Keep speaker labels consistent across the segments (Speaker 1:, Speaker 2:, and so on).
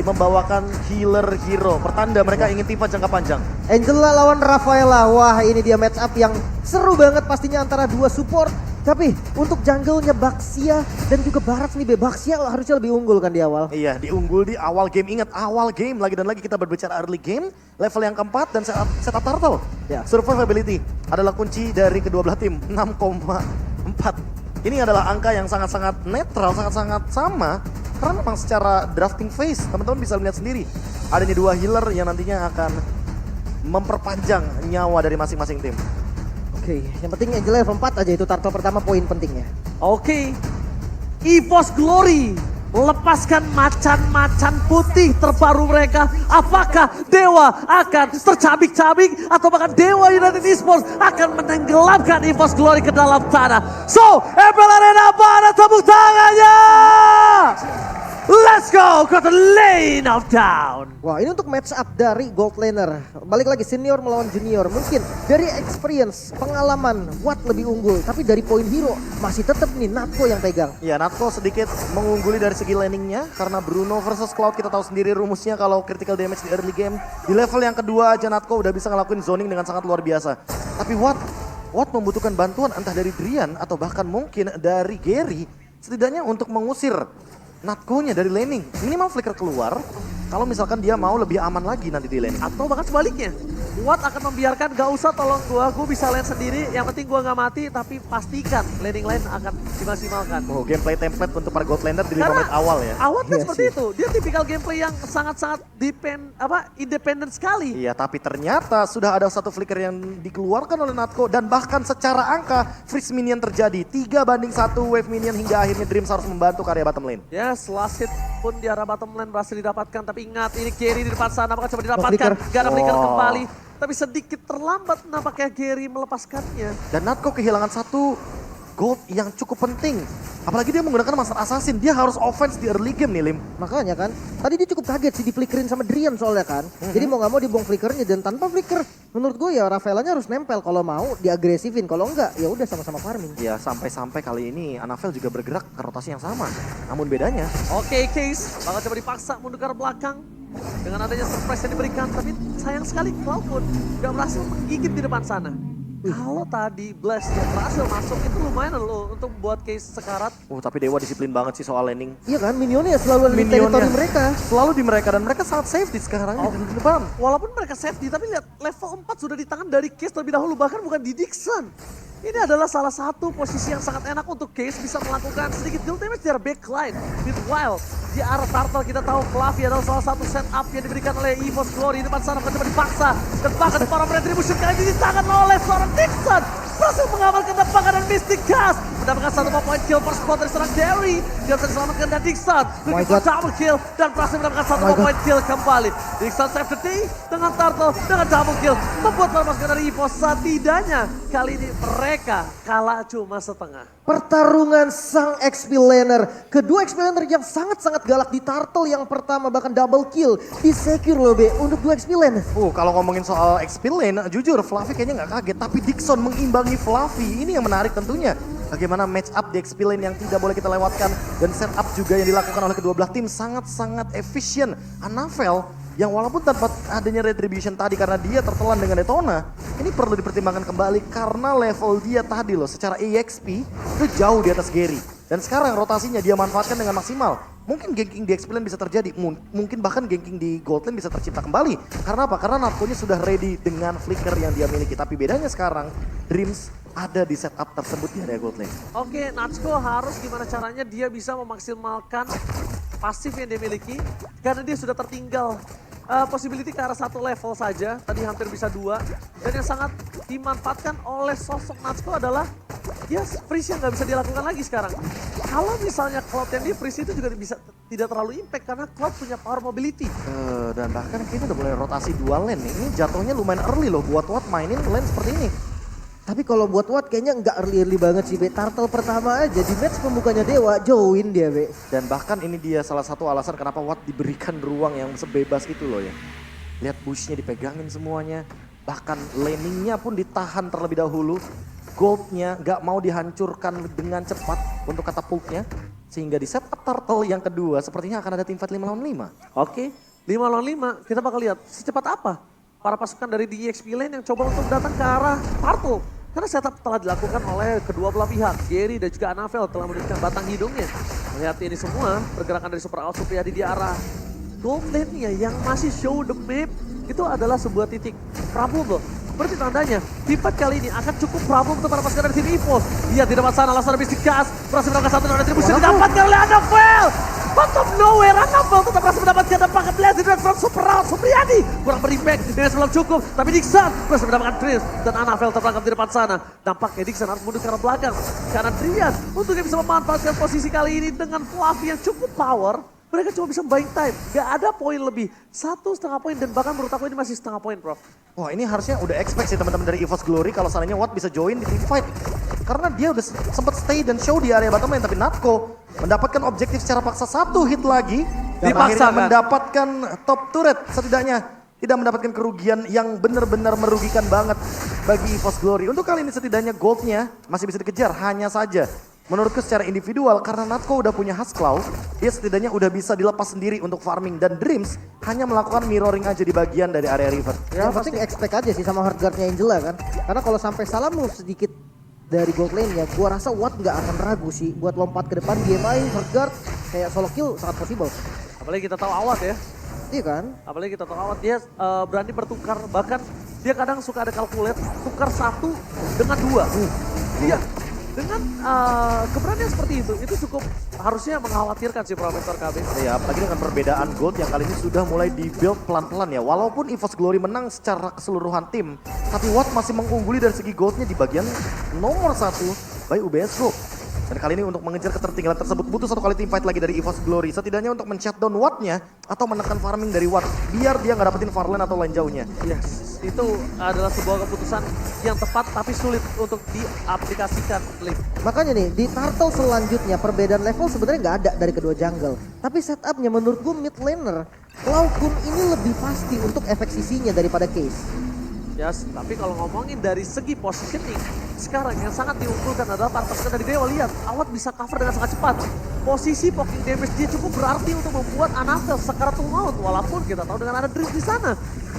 Speaker 1: membawakan healer hero, pertanda mereka ingin tifa jangka panjang.
Speaker 2: Angela lawan Rafaela, wah ini dia match up yang seru banget pastinya antara dua support. Tapi untuk jungle-nya Baxia dan juga Barats nih, Baxia harusnya lebih unggul kan di awal.
Speaker 1: Iya, diunggul di awal game. Ingat awal game, lagi dan lagi kita berbicara early game, level yang keempat dan setup turtle.
Speaker 2: Ya.
Speaker 1: Survivability adalah kunci dari kedua belah tim, 6,4. Ini adalah angka yang sangat-sangat netral, sangat-sangat sama. Karena memang secara drafting phase, teman-teman bisa lihat sendiri. Adanya dua healer yang nantinya akan memperpanjang nyawa dari masing-masing tim.
Speaker 2: Oke, yang penting Angela level 4 aja itu turtle pertama poin pentingnya.
Speaker 3: Oke, EVOS Glory melepaskan macan-macan putih terbaru mereka. Apakah Dewa akan tercabik-cabik atau bahkan Dewa United Esports akan menenggelamkan EVOS Glory ke dalam tanah? So, MPL Arena pada tepuk tangannya! Let's go ke the lane of down.
Speaker 2: Wah ini untuk match up dari gold laner. Balik lagi senior melawan junior. Mungkin dari experience, pengalaman, Watt lebih unggul. Tapi dari poin hero masih tetap nih Natko yang pegang.
Speaker 1: Ya, Natko sedikit mengungguli dari segi laningnya. Karena Bruno versus Cloud kita tahu sendiri rumusnya kalau critical damage di early game. Di level yang kedua aja Natko udah bisa ngelakuin zoning dengan sangat luar biasa. Tapi Watt membutuhkan bantuan entah dari Drian atau bahkan mungkin dari Gary. Setidaknya untuk mengusir Natko-nya dari laning. Minimal flicker keluar kalau misalkan dia mau lebih aman lagi nanti di laning.
Speaker 3: Atau bahkan sebaliknya, Watt akan membiarkan gak usah tolong gue bisa lane sendiri, yang penting gue gak mati, tapi pastikan laning lane akan dimaksimalkan.
Speaker 1: Oh, gameplay template untuk para gold laner di 5 menit awal ya.
Speaker 3: Awat kan
Speaker 2: Iya
Speaker 3: seperti
Speaker 2: sih.
Speaker 3: itu, dia tipikal gameplay yang sangat-sangat independen sekali.
Speaker 1: Iya, tapi ternyata sudah ada satu flicker yang dikeluarkan oleh Natko dan bahkan secara angka freeze minion terjadi. 3-1 wave minion hingga akhirnya Dreams harus membantu karya bottom lane.
Speaker 3: Yes, last hit pun di arah bottom lane berhasil didapatkan, tapi ingat ini Gary di depan sana, apakah coba didapatkan?
Speaker 2: flicker.
Speaker 3: Gak ada flicker
Speaker 1: Wow.
Speaker 3: kembali, tapi sedikit terlambat nampaknya Gary melepaskannya.
Speaker 1: Dan Natko kehilangan satu gold yang cukup penting. Apalagi dia menggunakan Master Assassin, dia harus offense di early game nih Lim.
Speaker 2: Makanya kan, tadi dia cukup kaget sih di flickerin sama Drian soalnya kan. Jadi mau gak mau dibuang flickernya dan tanpa flicker menurut gue ya Rafaelanya harus nempel. Kalau mau diagresifin, kalau enggak ya udah sama-sama farming.
Speaker 1: Ya sampai-sampai kali ini Anavel juga bergerak ke rotasi yang sama. Namun bedanya,
Speaker 3: Oke, Case bakal coba dipaksa mundur ke arah belakang dengan adanya surprise yang diberikan, tapi sayang sekali Cloud pun gak berhasil menggigit di depan sana. Kalau tadi Blast yang berhasil masuk itu lumayan loh untuk buat Case sekarat.
Speaker 1: tapi Dewa disiplin banget sih soal laning.
Speaker 2: Iya kan, minionnya selalu ada di
Speaker 1: Minionnya
Speaker 2: teritori mereka.
Speaker 1: selalu di mereka dan mereka sangat safety sekarang di depan.
Speaker 3: Walaupun mereka safety, tapi lihat level 4 sudah di tangan dari Case terlebih dahulu, bahkan bukan di Dixon. Ini adalah salah satu posisi yang sangat enak untuk Case bisa melakukan sedikit deal damage dari backline. Meanwhile, di arah Turtle kita tahu Fluffy adalah salah satu setup yang diberikan oleh EVOS Glory. Di depan sana coba dipaksa. Dan bahkan para retribution kali ini di tangan oleh seorang Dixon. Berhasil mengamalkan tembakan dan Mystic Cast. Mendapatkan satu point kill per spot dari seorang Gary. Dia bisa diselamatkan dan Dixon. Looking for double kill. Dan berhasil mendapatkan satu point kill kembali. Dixon save the day dengan Turtle dengan double kill. Membuat para pasukan dari EVOS setidaknya kali ini mereka kalah cuma setengah.
Speaker 2: Pertarungan sang XP laner. Kedua XP laner yang sangat-sangat galak di Turtle yang pertama bahkan double kill. Di secure loh Be untuk 2 XP laner.
Speaker 1: Kalau ngomongin soal XP lane, jujur Fluffy kayaknya nggak kaget. Tapi Dixon mengimbangi Fluffy, ini yang menarik tentunya. Bagaimana match up di XP lane yang tidak boleh kita lewatkan. Dan setup juga yang dilakukan oleh kedua belah tim sangat-sangat efisien. Anavel yang walaupun tanpa adanya retribution tadi karena dia tertelan dengan Detona, ini perlu dipertimbangkan kembali karena level dia tadi loh secara EXP itu jauh di atas Gary. Dan sekarang rotasinya dia manfaatkan dengan maksimal. Mungkin ganking di XP lane bisa terjadi, mungkin bahkan ganking di gold lane bisa tercipta kembali. Karena apa? Karena Natko-nya sudah ready dengan flicker yang dia miliki. Tapi bedanya sekarang, Dreams ada di setup tersebut di area gold lane.
Speaker 3: Oke, Natsuko harus gimana caranya dia bisa memaksimalkan pasif yang dia miliki. Karena dia sudah tertinggal possibility ke arah satu level saja. Tadi hampir bisa 2. Dan yang sangat dimanfaatkan oleh sosok Natsuko adalah dia freeze yang nggak bisa dilakukan lagi sekarang. Kalau misalnya Cloud yang di freeze itu juga bisa tidak terlalu impact karena Cloud punya power mobility.
Speaker 1: Dan bahkan kayaknya udah mulai rotasi dual lane nih. Ini jatuhnya lumayan early loh buat Watt mainin lane seperti ini.
Speaker 2: Tapi kalau buat Watt kayaknya nggak early banget sih Be. Turtle pertama aja di match pembukanya Dewa, join dia Be.
Speaker 1: Dan bahkan ini dia salah satu alasan kenapa Watt diberikan ruang yang sebebas itu loh ya. Lihat bushnya dipegangin semuanya. Bahkan laningnya pun ditahan terlebih dahulu. Goldnya nggak mau dihancurkan dengan cepat untuk katapultnya. Sehingga di setup turtle yang kedua sepertinya akan ada tim fight 5 lawan 5.
Speaker 3: Oke, 5 lawan 5 kita bakal lihat secepat apa para pasukan dari DXP Lane yang coba untuk datang ke arah Turtle. Karena setup telah dilakukan oleh kedua belah pihak. Gary dan juga Anavel telah menunjukkan batang hidungnya. Melihat ini semua, pergerakan dari Super Out Supriyadi di arah Gold Lane-nya yang masih show the map. Itu adalah sebuah titik probable. Seperti tandanya, tim fight kali ini akan cukup problem untuk para pasukan dari tim EVOS. Dia di depan sana, langsung habis digas. Berhasil mendapatkan satu retribusi didapatkan oleh Anavel. Out of nowhere, Anavel tetap berhasil mendapatkan dampak blast dari from Super Out Supriyadi. Kurang berimpact, dengan sebelum cukup. Tapi Dixon berhasil mendapatkan Tris. Dan Anavel terperangkap di depan sana. Dampaknya Dixon harus mundur ke arah belakang. Karena Drian untuk yang bisa memanfaatkan posisi kali ini dengan Fluffy yang cukup power. Mereka cuma bisa buying time, gak ada poin lebih. 1,5 poin dan bahkan menurut aku ini masih setengah poin, Prof.
Speaker 1: Wah, ini harusnya udah expect sih teman-teman dari EVOS Glory kalau seandainya Watt bisa join di team fight. Karena dia udah sempat stay dan show di area bottom lane, tapi Natko mendapatkan objektif secara paksa 1 hit lagi. Dan
Speaker 3: Dipaksa,
Speaker 1: akhirnya
Speaker 3: kan?
Speaker 1: mendapatkan top turret, setidaknya tidak mendapatkan kerugian yang benar-benar merugikan banget bagi EVOS Glory. Untuk kali ini setidaknya goldnya masih bisa dikejar, hanya saja menurutku secara individual karena Natko udah punya Husklaw, dia setidaknya udah bisa dilepas sendiri untuk farming dan Dreams hanya melakukan mirroring aja di bagian dari area river.
Speaker 2: Yang penting expect aja sih sama hardguardnya Angela kan. Karena kalau sampai salah move sedikit dari gold lane-nya, gua rasa Watt nggak akan ragu sih buat lompat ke depan, DMI, hardguard, kayak solo kill sangat possible.
Speaker 3: Apalagi kita tahu Awat ya.
Speaker 2: Iya kan?
Speaker 3: Apalagi kita tahu Awat dia berani bertukar, bahkan dia kadang suka ada calculate, tukar 1 dengan 2. Iya. Dengan keberanian seperti itu cukup harusnya mengkhawatirkan si Profesor KB.
Speaker 1: Ya, apalagi dengan perbedaan gold yang kali ini sudah mulai di-build pelan-pelan ya. Walaupun EVOS Glory menang secara keseluruhan tim, tapi Watt masih mengungguli dari segi goldnya di bagian nomor 1 by UBS Group. Dan kali ini untuk mengejar ketertinggalan tersebut butuh satu kali team fight lagi dari EVOS Glory. Setidaknya untuk men-shutdown Watt-nya atau menekan farming dari Watt. Biar dia nggak dapetin far lane atau lane jauhnya.
Speaker 3: Yes, itu adalah sebuah keputusan yang tepat tapi sulit untuk diaplikasikan.
Speaker 2: Makanya nih, di turtle selanjutnya perbedaan level sebenarnya nggak ada dari kedua jungle. Tapi setupnya menurut gue mid laner, Cloud Kun ini lebih pasti untuk efek sisinya daripada Case.
Speaker 3: Yes, tapi kalau ngomongin dari segi positioning, sekarang yang sangat diunggulkan adalah para pasukan dari Dewa. Lihat, Awat bisa cover dengan sangat cepat. Posisi poking damage dia cukup berarti untuk membuat Anavel sekaratul maut. Walaupun kita tahu dengan ada Drift di sana.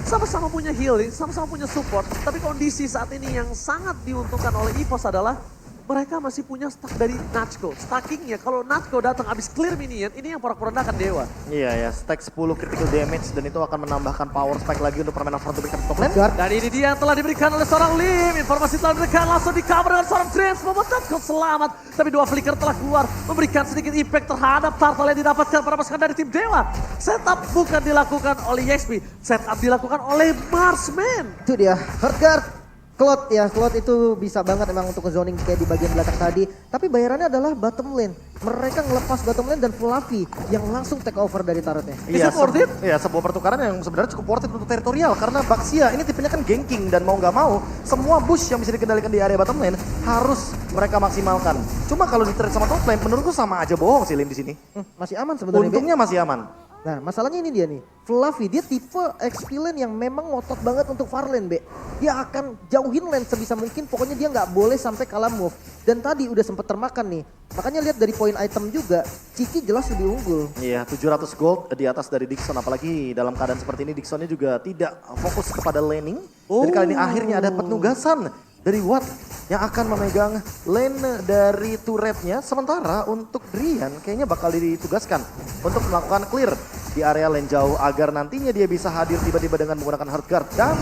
Speaker 3: Sama-sama punya healing, sama-sama punya support. Tapi kondisi saat ini yang sangat diuntungkan oleh EVOS adalah mereka masih punya stack dari Natsko. Stackingnya kalau Natsko datang abis clear minion, ini yang porak-porandakan Dewa.
Speaker 1: Iya ya, stack 10 critical damage dan itu akan menambahkan power spike lagi untuk permainan front to back top lane.
Speaker 2: Guard.
Speaker 3: Dan ini dia yang telah diberikan oleh seorang Lim. Informasi telah diberikan langsung di cover dengan seorang Dreams. Membuat Natsko selamat. Tapi 2 flicker telah keluar. Memberikan sedikit impact terhadap turtle yang didapatkan para pasukan dari tim Dewa. Setup bukan dilakukan oleh YXP. Setup dilakukan oleh Marsman.
Speaker 2: Itu dia, hardguard. Cloud ya, Cloud itu bisa banget emang untuk zoning kayak di bagian belakang tadi. Tapi bayarannya adalah bottom lane. Mereka ngelepas bottom lane dan Fluffy yang langsung take over dari turretnya.
Speaker 3: Is it worth it?
Speaker 1: Iya, sebuah pertukaran yang sebenarnya cukup worth it untuk teritorial. Karena Baxia ini tipenya kan ganking dan mau nggak mau semua bush yang bisa dikendalikan di area bottom lane harus mereka maksimalkan. Cuma kalau di trade sama top lane menurutku sama aja bohong sih Lim di sini.
Speaker 2: Masih aman sebenarnya.
Speaker 1: Untungnya masih aman.
Speaker 2: Nah, masalahnya ini dia nih. Fluffy, dia tipe XP lane yang memang ngotot banget untuk far lane, Be. Dia akan jauhin lane sebisa mungkin, pokoknya dia nggak boleh sampai kalah move. Dan tadi udah sempet termakan nih. Makanya lihat dari poin item juga, Ciki jelas lebih unggul.
Speaker 1: Iya, 700 gold di atas dari Dixon. Apalagi dalam keadaan seperti ini Dixonnya juga tidak fokus kepada laning. Jadi kali ini akhirnya ada penugasan dari Watt yang akan memegang lane dari turretnya. Sementara untuk Drian kayaknya bakal ditugaskan untuk melakukan clear di area lane jauh agar nantinya dia bisa hadir tiba-tiba dengan menggunakan hardguard. Dan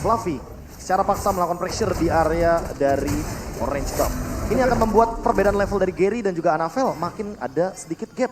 Speaker 1: Fluffy secara paksa melakukan pressure di area dari orange top. Ini akan membuat perbedaan level dari Gary dan juga Anavel makin ada sedikit gap.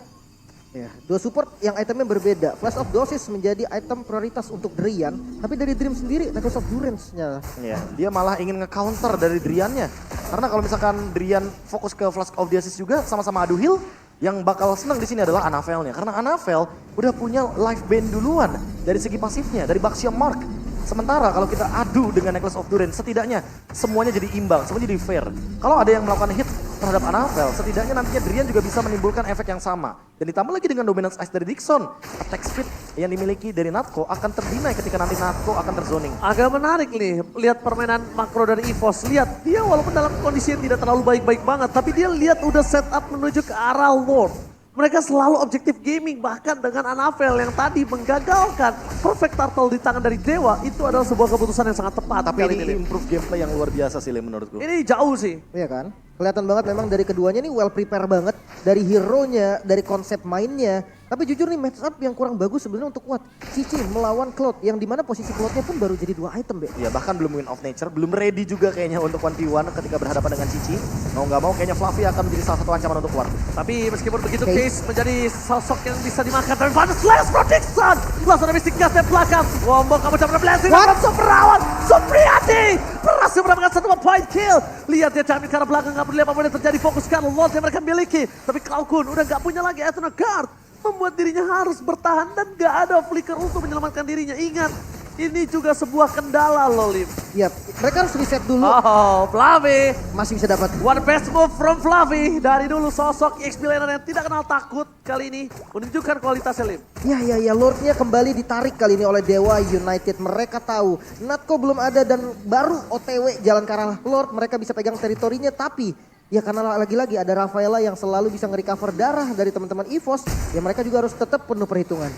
Speaker 2: Ya, dua support yang itemnya berbeda. Flash of Dosis menjadi item prioritas untuk Drian, tapi dari Dream sendiri Necklace of Durance-nya.
Speaker 1: Iya, dia malah ingin nge-counter dari Driannya. Karena kalau misalkan Drian fokus ke Flash of Dosis juga sama-sama adu heal, yang bakal senang di sini adalah Anavelnya. Karena Anavel udah punya life band duluan dari segi pasifnya, dari Baxia Mark. Sementara kalau kita adu dengan Necklace of Durance, setidaknya semuanya jadi imbang, semuanya jadi fair. Kalau ada yang melakukan hit terhadap Anavel. Setidaknya nantinya Drian juga bisa menimbulkan efek yang sama. Dan ditambah lagi dengan dominance ice dari Dixon, attack speed yang dimiliki dari Natko akan terdinai ketika nanti Natko akan terzoning.
Speaker 3: Agak menarik nih, lihat permainan makro dari EVOS. Lihat, dia walaupun dalam kondisi yang tidak terlalu baik-baik banget, tapi dia lihat udah setup menuju ke arah Lord. Mereka selalu objektif gaming, bahkan dengan Anavel yang tadi menggagalkan perfect turtle di tangan dari Dewa, itu adalah sebuah keputusan yang sangat tepat.
Speaker 1: Tapi
Speaker 3: kali
Speaker 1: ini improve gameplay yang luar biasa sih, Lim, menurutku.
Speaker 3: Ini jauh sih.
Speaker 2: Iya kan? Kelihatan banget memang dari keduanya nih well prepare banget. Dari hero-nya, dari konsep mainnya. Tapi jujur nih match up yang kurang bagus sebenarnya untuk Watt. Cici melawan Cloud yang dimana posisi Cloud-nya pun baru jadi 2 item, Be.
Speaker 1: Ya bahkan belum win of nature, belum ready juga kayaknya untuk 1v1 ketika berhadapan dengan Cici. Mau nggak mau kayaknya Fluffy akan menjadi salah satu ancaman untuk Ward.
Speaker 3: Tapi meskipun begitu,
Speaker 2: Oke.
Speaker 3: Case menjadi sosok yang bisa dimakan. Tapi Van Slash Protection! Langsung ada Mystic Gas dari belakang. Wombong kamu coba blessing.
Speaker 2: What?
Speaker 3: Akan Superawan. Supriyadi berhasil mendapatkan 1 point kill. Lihat dia camping ke arah belakang. Gak peduli apapun yang terjadi. Fokuskan Lord yang mereka miliki. Tapi Kalkun udah gak punya lagi Eternal Guard. Membuat dirinya harus bertahan dan gak ada flicker untuk menyelamatkan dirinya. Ingat, ini juga sebuah kendala loh, Lim.
Speaker 2: Iya, mereka harus reset dulu.
Speaker 3: Oh, Fluffy.
Speaker 2: Masih bisa dapat.
Speaker 3: One best move from Fluffy. Dari dulu sosok EXP laner yang tidak kenal takut kali ini menunjukkan kualitasnya, Lim.
Speaker 2: Ya, Lordnya kembali ditarik kali ini oleh Dewa United. Mereka tahu Natko belum ada dan baru OTW jalan ke arah Lord. Mereka bisa pegang teritorinya, tapi ya karena lagi-lagi ada Rafaela yang selalu bisa nge-recover darah dari teman-teman EVOS. Ya mereka juga harus tetap penuh perhitungan.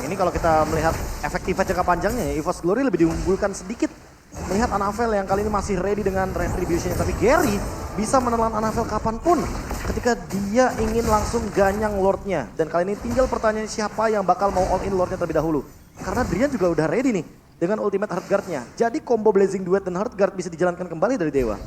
Speaker 1: Ini kalau kita melihat efektivitas jangka panjangnya ya, EVOS Glory lebih diunggulkan sedikit. Melihat Anavel yang kali ini masih ready dengan retribution-nya. Tapi Gary bisa menelan Anavel kapanpun ketika dia ingin langsung ganyang Lordnya. Dan kali ini tinggal pertanyaan siapa yang bakal mau all in Lordnya terlebih dahulu. Karena Drian juga udah ready nih dengan ultimate Heartguard-nya. Jadi combo Blazing Duet dan Heartguard bisa dijalankan kembali dari Dewa.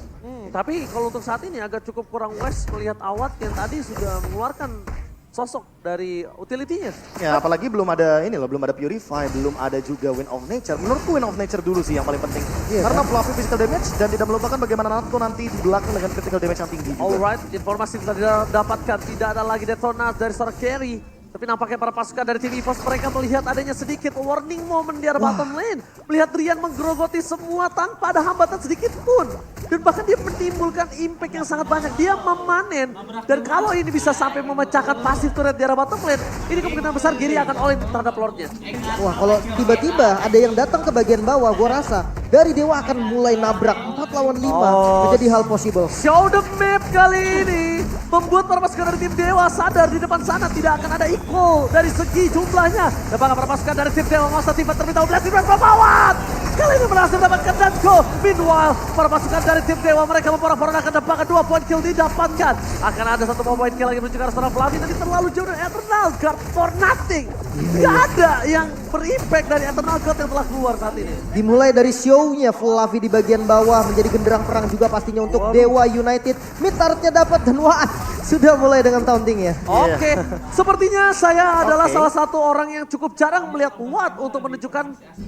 Speaker 3: Tapi kalau untuk saat ini agak cukup kurang wise melihat Awat yang tadi sudah mengeluarkan sosok dari utility-nya.
Speaker 1: Ya apalagi belum ada ini loh, belum ada Purify, belum ada juga Wind of Nature. Menurutku Wind of Nature dulu sih yang paling penting.
Speaker 2: Iya,
Speaker 1: Karena
Speaker 2: kan?
Speaker 1: Fluffy physical damage dan tidak melupakan bagaimana Natko nanti di belakang dengan critical damage yang tinggi juga.
Speaker 3: Alright, informasi yang tadi dapatkan tidak ada lagi detonat dari seorang carry. Tapi nampaknya para pasukan dari tim EVOS mereka melihat adanya sedikit warning moment di arah bottom lane. Melihat Drian menggerogoti semua tanpa ada hambatan sedikit pun. Dan bahkan dia menimbulkan impact yang sangat banyak. Dia memanen. Dan kalau ini bisa sampai memecahkan pasif turret di arah bottom lane, ini kemungkinan besar Giri akan all in terhadap Lordnya.
Speaker 2: Wah, kalau tiba-tiba ada yang datang ke bagian bawah, gua rasa dari Dewa akan mulai nabrak 4 lawan 5 menjadi hal possible.
Speaker 3: Show the map kali ini membuat para pasukan dari tim Dewa sadar di depan sana tidak akan ada equal dari segi jumlahnya. Dan bahkan para pasukan dari tim Dewa masa tiba terlebih dahulu blessing dari Pemawat. Kali ini berhasil mendapatkan Danko. Meanwhile, para pasukan dari tim Dewa mereka memporak-porandakan dan bahkan 2 point kill didapatkan. Akan ada 1 point kill lagi menuju ke arah seorang Fluffy. Tadi terlalu jauh dari Eternal Guard for nothing. Gak ada yang berimpact dari Eternal Guard yang telah keluar saat ini.
Speaker 2: Dimulai dari show-nya Fluffy di bagian bawah menjadi genderang perang juga pastinya untuk Dewa United. Mid turret-nya dapat dan wah sudah mulai dengan taunting ya.
Speaker 3: Oke, sepertinya saya adalah
Speaker 1: Oke.
Speaker 3: salah satu orang yang cukup jarang melihat Watt untuk menunjukkan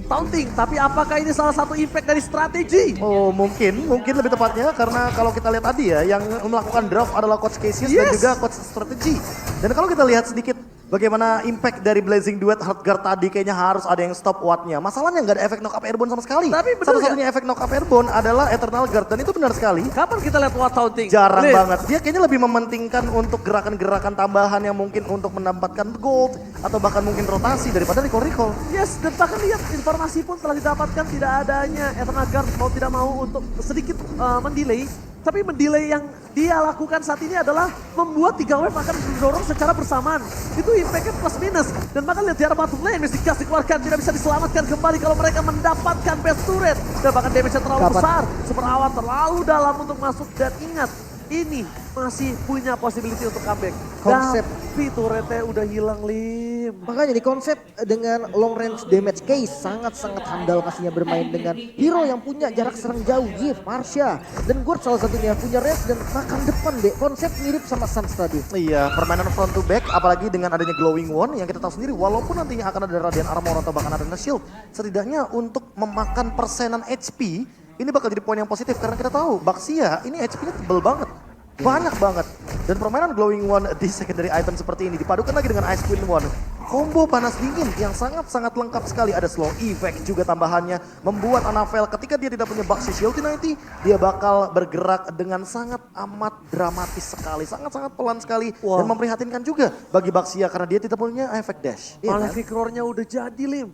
Speaker 3: taunting. Tapi apakah ini salah satu impact dari strategi?
Speaker 1: Oh mungkin lebih tepatnya karena kalau kita lihat tadi ya yang melakukan draft adalah Coach Cassius dan
Speaker 3: Yes.
Speaker 1: juga Coach Strategy. Dan kalau kita lihat sedikit bagaimana impact dari Blazing Duet Heartguard tadi kayaknya harus ada yang stop Watt-nya. Masalahnya nggak ada efek knock up airborne sama sekali.
Speaker 3: Tapi bener
Speaker 1: Satu-satunya efek knock up airborne adalah Eternal Guard dan itu benar sekali.
Speaker 3: Kapan kita lihat Watt taunting?
Speaker 1: Jarang
Speaker 3: Liv,
Speaker 1: banget. Dia kayaknya lebih mementingkan untuk gerakan-gerakan tambahan yang mungkin untuk mendapatkan gold atau bahkan mungkin rotasi daripada recall-recall.
Speaker 3: Yes, dan bahkan lihat informasi pun telah didapatkan tidak adanya Eternal Guard mau tidak mau untuk sedikit mendelay. Tapi mendelay yang dia lakukan saat ini adalah membuat 3 wave akan mendorong secara bersamaan. Itu impactnya plus minus. Dan bahkan lihat di arah bottom lane, Mystic Gas dikeluarkan tidak bisa diselamatkan kembali kalau mereka mendapatkan best turret. Dan bahkan damage-nya terlalu
Speaker 2: Kapan?
Speaker 3: besar. Super Awat terlalu dalam untuk masuk dan ingat, ini masih punya possibility untuk comeback.
Speaker 2: Konsep.
Speaker 3: Tapi turretnya udah hilang, Lim.
Speaker 2: Makanya di konsep dengan long range damage case sangat-sangat handal pastinya bermain dengan hero yang punya jarak serang jauh, Giv, Marsha, dan Gord salah satunya punya range dan makan depan deh. Konsep mirip sama Suns tadi.
Speaker 1: Iya, permainan front to back, apalagi dengan adanya Glowing One yang kita tahu sendiri, walaupun nantinya akan ada Radiant Armor atau bahkan ada Shield, setidaknya untuk memakan persenan HP, ini bakal jadi poin yang positif karena kita tahu Baxia ini HP-nya tebel banget. Banyak banget. Dan permainan Glowing One di secondary item seperti ini dipadukan lagi dengan Ice Queen One. combo panas dingin yang sangat-sangat lengkap sekali. Ada slow effect juga tambahannya, membuat Anavel ketika dia tidak punya Baxi Shield nanti, dia bakal bergerak dengan sangat amat dramatis sekali, sangat-sangat pelan sekali, dan memprihatinkan juga bagi Baxia karena dia tidak punya efek dash.
Speaker 3: Malefic Roar-nya udah jadi, Lim.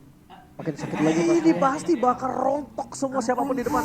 Speaker 2: Makin sakit lagi Pak.
Speaker 3: Ini pasti bakal rontok semua siapapun di depan.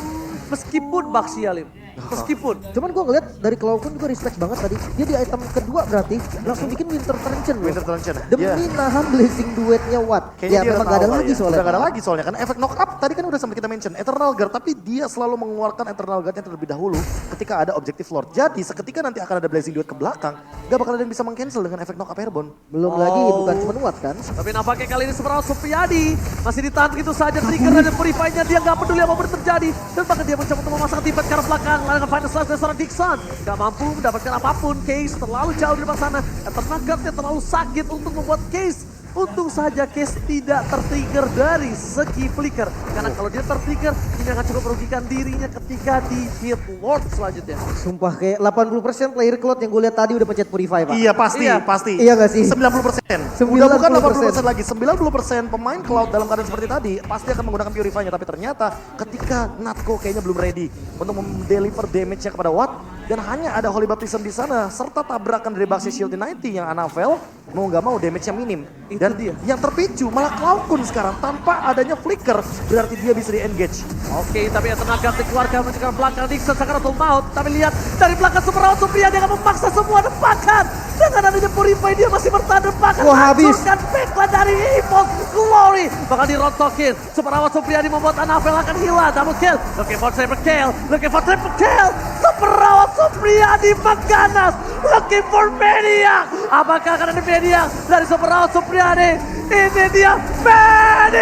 Speaker 3: Meskipun Baxia, Lim. Meskipun.
Speaker 2: Cuman gue ngeliat dari Cloud juga respect banget tadi. Dia di item kedua berarti langsung bikin Winter Trenchen loh.
Speaker 1: Winter Trenchen,
Speaker 2: Demi
Speaker 1: iya.
Speaker 2: nahan Blazing Duetnya Watt.
Speaker 1: Kayaknya
Speaker 2: Ya
Speaker 1: dia
Speaker 2: memang
Speaker 1: udah
Speaker 2: gak ada
Speaker 1: tahu
Speaker 2: lagi
Speaker 1: ya.
Speaker 2: soalnya.
Speaker 1: Udah gak ada lagi soalnya kan efek knock up tadi kan udah sempat kita mention Eternal Guard, tapi dia selalu mengeluarkan Eternal Guard-nya terlebih dahulu ketika ada Objective Lord. Jadi seketika nanti akan ada Blazing Duet ke belakang, gak bakal ada yang bisa meng-cancel dengan efek knock up airborne.
Speaker 2: Belum lagi bukan cuma Watt kan.
Speaker 3: Tapi nampaknya kali ini Sprout Supriyadi masih ditahan gitu saja. Trigger dan Purify-nya dia gak peduli apa yang terjadi. Dan bahkan dia mencoba untuk memasang tipat ke arah belakang. Lalu Final Slash dari seorang Dixon. Gak mampu mendapatkan apapun. Case terlalu jauh di depan sana. Eternal Guard-nya terlalu sakit untuk membuat Case. Untung saja Case tidak tertrigger dari segi flicker. Karena kalau dia tertrigger, ini akan cukup merugikan dirinya ketika di hit Lord selanjutnya.
Speaker 2: Sumpah kayak 80% player Cloud yang gue lihat tadi udah pencet Purify Pak.
Speaker 1: Iya pasti,
Speaker 3: Iya.
Speaker 1: pasti.
Speaker 2: Iya nggak sih?
Speaker 1: 90%. Udah bukan
Speaker 2: 90%.
Speaker 1: 80% lagi, 90% pemain Cloud dalam keadaan seperti tadi pasti akan menggunakan Purify-nya. Tapi ternyata ketika Natko kayaknya belum ready untuk mendeliver damage-nya kepada Watt, dan hanya ada Holy Baptism di sana serta tabrakan dari Baxi Shield 90 yang Anavel mau nggak mau damage-nya minim. Dan
Speaker 3: dia.
Speaker 1: yang terpicu malah Cloud Kun sekarang tanpa adanya flicker, berarti dia bisa di-engage.
Speaker 3: Oke, tapi ya tenaga dikeluarkan mencegah belakang Dixon Sakaratul Maut. Tapi lihat dari belakang Sprout Supriyadi akan memaksa semua depakan. Dengan adanya Purify dia masih bertahan depakan.
Speaker 2: Wah, habis.
Speaker 3: Hancurkan backline dari Evil Glory. Bakal dirontokin. Sprout Supriyadi membuat Anavel akan hilang. Double kill. Looking for triple kill. Looking for triple kill. Sprout Supriyadi mengganas. Looking for Maniac. Apakah akan ada Maniac dari Sprout Supriyadi? Ini dia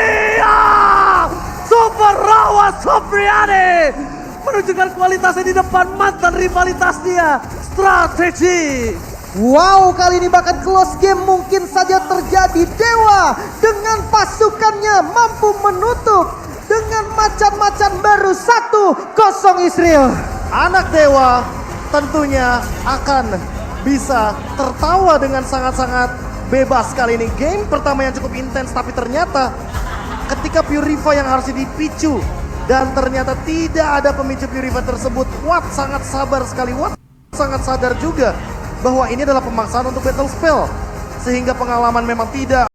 Speaker 3: Maniac. Super Rawat Supriyadi menunjukkan kualitasnya di depan mantan rivalitas dia, strategi.
Speaker 2: Wow, kali ini bahkan close game mungkin saja terjadi. Dewa dengan pasukannya mampu menutup dengan macan-macan baru 1-0 Israel.
Speaker 1: Anak Dewa tentunya akan bisa tertawa dengan sangat-sangat bebas kali ini. Game pertama yang cukup intens, tapi ternyata ketika Purify yang harusnya dipicu dan ternyata tidak ada pemicu Purify tersebut, Watt sangat sabar sekali. Watt sangat sadar juga bahwa ini adalah pemaksaan untuk battle spell, sehingga pengalaman memang tidak